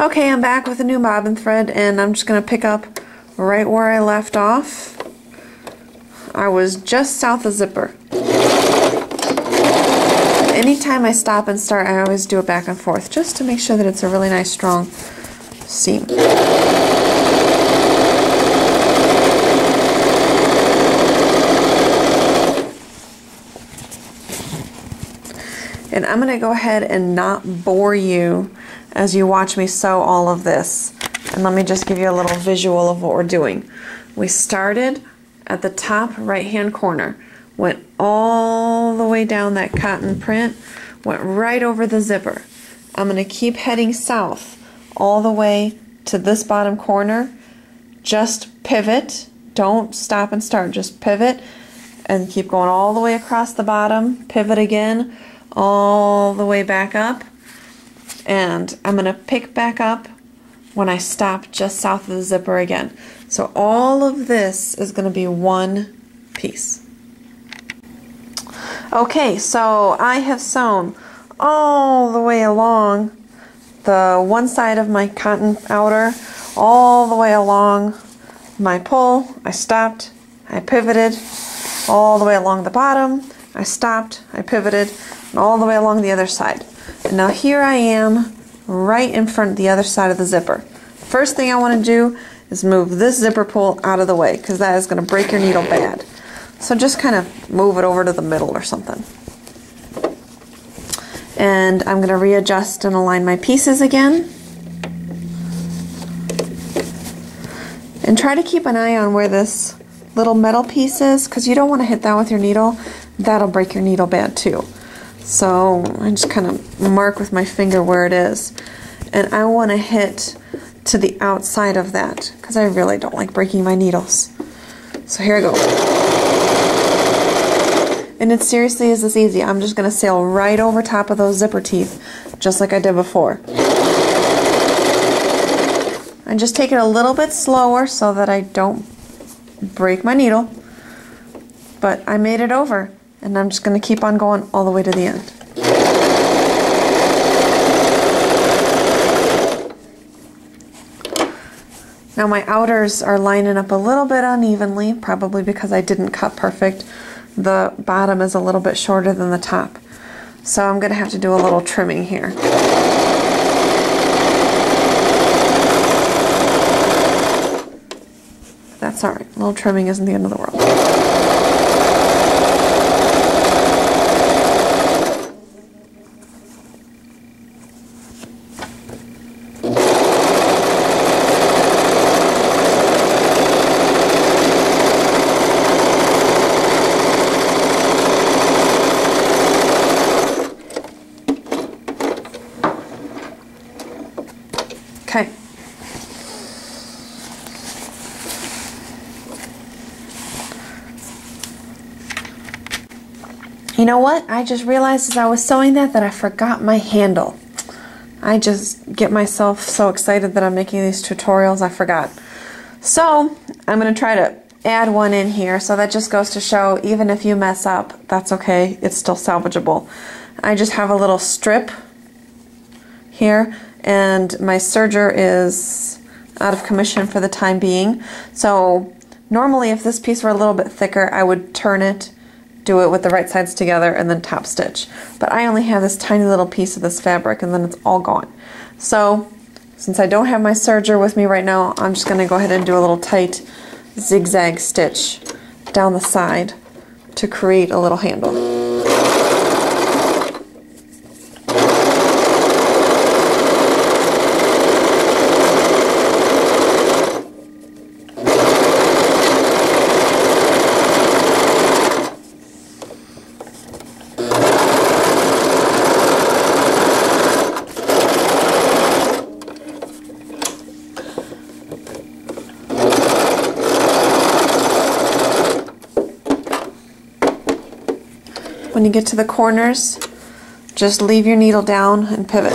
Okay, I'm back with a new bobbin thread, and I'm just going to pick up right where I left off. I was just south of zipper. Anytime I stop and start, I always do it back and forth, just to make sure that it's a really nice strong seam. And I'm going to go ahead and not bore you as you watch me sew all of this. And let me just give you a little visual of what we're doing. We started at the top right hand corner, went all the way down that cotton print, went right over the zipper. I'm going to keep heading south all the way to this bottom corner. Just pivot, don't stop and start, just pivot and keep going all the way across the bottom, pivot again, all the way back up, and I'm going to pick back up when I stop just south of the zipper again. So all of this is going to be one piece. Okay, so I have sewn all the way along the one side of my cotton outer, all the way along my pull. I stopped, I pivoted, all the way along the bottom, I stopped, I pivoted, and all the way along the other side. And now here I am right in front of the other side of the zipper. First thing I want to do is move this zipper pull out of the way, because that is going to break your needle bad. So just kind of move it over to the middle or something. And I'm going to readjust and align my pieces again. And try to keep an eye on where this little metal piece is, because you don't want to hit that with your needle. That'll break your needle bad too. So I just kind of mark with my finger where it is. And I want to hit to the outside of that, because I really don't like breaking my needles. So here I go. And it seriously is this easy. I'm just going to sail right over top of those zipper teeth, just like I did before. And just take it a little bit slower so that I don't break my needle. But I made it over, and I'm just going to keep on going all the way to the end. Now my outers are lining up a little bit unevenly, probably because I didn't cut perfect. The bottom is a little bit shorter than the top. So I'm going to have to do a little trimming here. That's alright. A little trimming isn't the end of the world. Okay. You know what? I just realized as I was sewing that I forgot my handle. I just get myself so excited that I'm making these tutorials, I forgot. So I'm going to try to add one in here, so that just goes to show even if you mess up, that's okay, it's still salvageable. I just have a little strip here, and my serger is out of commission for the time being. So normally if this piece were a little bit thicker, I would turn it, do it with the right sides together, and then top stitch. But I only have this tiny little piece of this fabric, and then it's all gone. So since I don't have my serger with me right now, I'm just going to go ahead and do a little tight zigzag stitch down the side to create a little handle. When you get to the corners, just leave your needle down and pivot.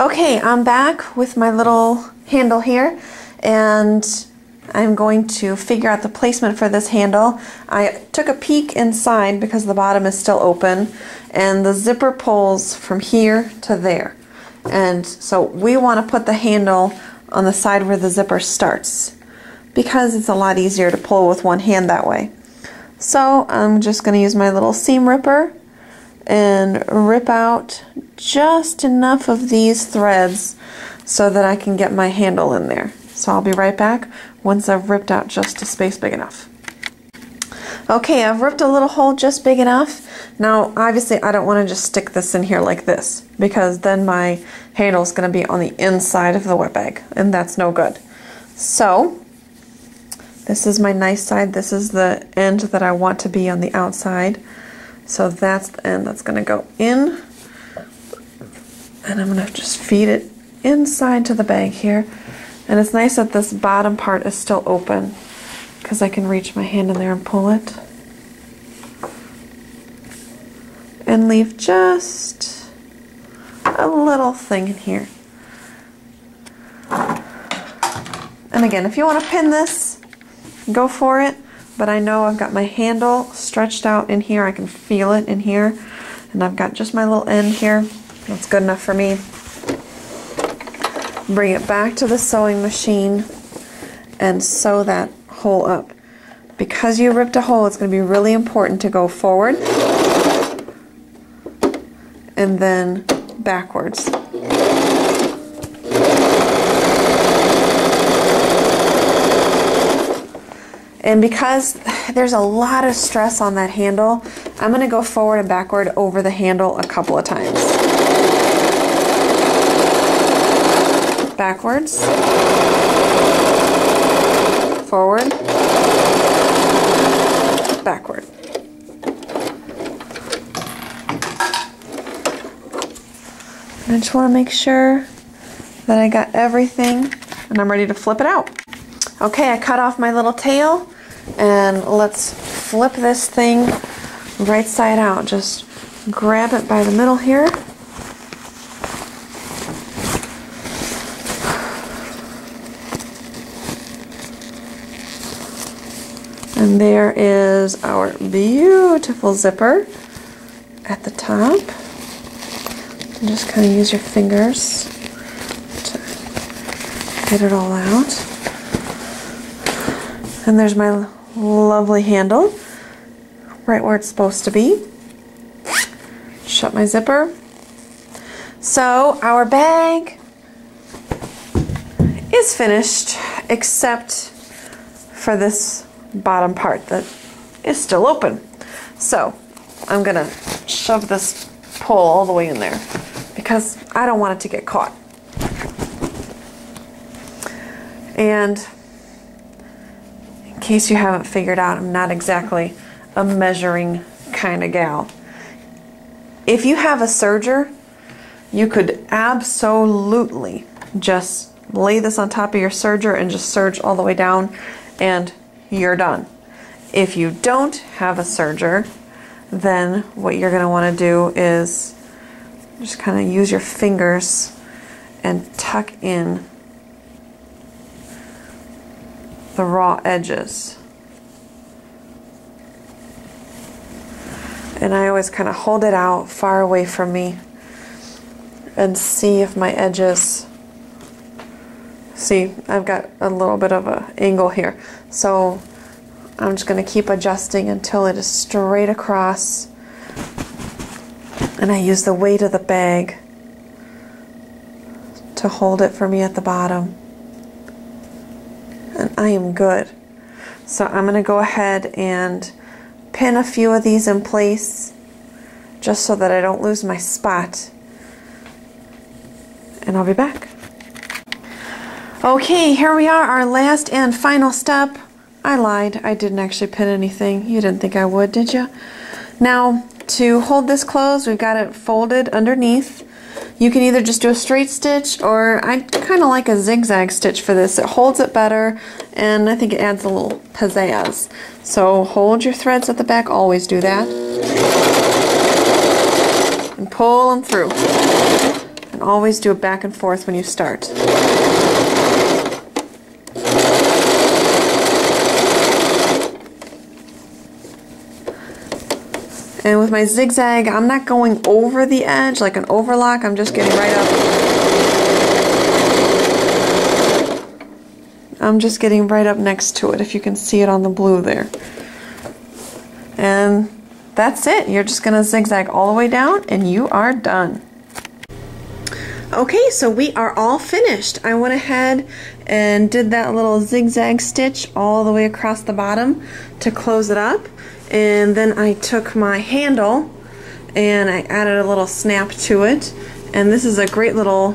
Okay, I'm back with my little handle here, and I'm going to figure out the placement for this handle. I took a peek inside because the bottom is still open, and the zipper pulls from here to there. And so we want to put the handle on the side where the zipper starts because it's a lot easier to pull with one hand that way. So I'm just going to use my little seam ripper and rip out just enough of these threads so that I can get my handle in there. So I'll be right back once I've ripped out just a space big enough. Okay, I've ripped a little hole just big enough. Now obviously I don't want to just stick this in here like this because then my handle is going to be on the inside of the wet bag and that's no good. So this is my nice side. This is the end that I want to be on the outside. So that's the end that's going to go in. And I'm going to just feed it inside to the bag here. And it's nice that this bottom part is still open because I can reach my hand in there and pull it. And leave just a little thing in here. And again, if you want to pin this, go for it. But I know I've got my handle stretched out in here. I can feel it in here. And I've got just my little end here. That's good enough for me. Bring it back to the sewing machine and sew that hole up. Because you ripped a hole, it's going to be really important to go forward and then backwards. And because there's a lot of stress on that handle, I'm going to go forward and backward over the handle a couple of times. Backwards, forward, backward. And I just want to make sure that I got everything and I'm ready to flip it out. Okay, I cut off my little tail and let's flip this thing right side out. Just grab it by the middle here. And there is our beautiful zipper at the top. And just kind of use your fingers to get it all out. And there's my lovely handle, right where it's supposed to be. Shut my zipper. So our bag is finished, except for this bottom part that is still open. So I'm gonna shove this pole all the way in there because I don't want it to get caught. And in case you haven't figured out, I'm not exactly a measuring kind of gal. If you have a serger, you could absolutely just lay this on top of your serger and just serge all the way down and you're done. If you don't have a serger, then what you're going to want to do is just kind of use your fingers and tuck in the raw edges. And I always kind of hold it out far away from me and see if my edges, see, I've got a little bit of an angle here. So I'm just going to keep adjusting until it is straight across. And I use the weight of the bag to hold it for me at the bottom. And I am good. So I'm going to go ahead and pin a few of these in place just so that I don't lose my spot. And I'll be back. Okay, here we are, our last and final step. I lied, I didn't actually pin anything. You didn't think I would, did you? Now, to hold this closed, we've got it folded underneath. You can either just do a straight stitch, or I kind of like a zigzag stitch for this. It holds it better, and I think it adds a little pizzazz. So hold your threads at the back, always do that. And pull them through. And always do it back and forth when you start. And with my zigzag, I'm not going over the edge like an overlock, I'm just getting right up. I'm just getting right up next to it, if you can see it on the blue there. And that's it. You're just going to zigzag all the way down and you are done. Okay, so we are all finished. I went ahead and did that little zigzag stitch all the way across the bottom to close it up. And then I took my handle and I added a little snap to it. And this is a great little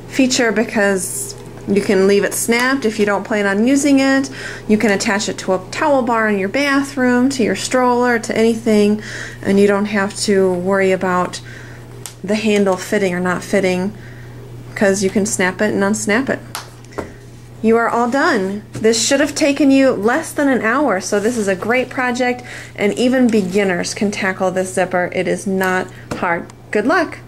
feature because you can leave it snapped if you don't plan on using it. You can attach it to a towel bar in your bathroom, to your stroller, to anything, and you don't have to worry about the handle fitting or not fitting because you can snap it and unsnap it. You are all done. This should have taken you less than an hour, so this is a great project and even beginners can tackle this zipper. It is not hard. Good luck!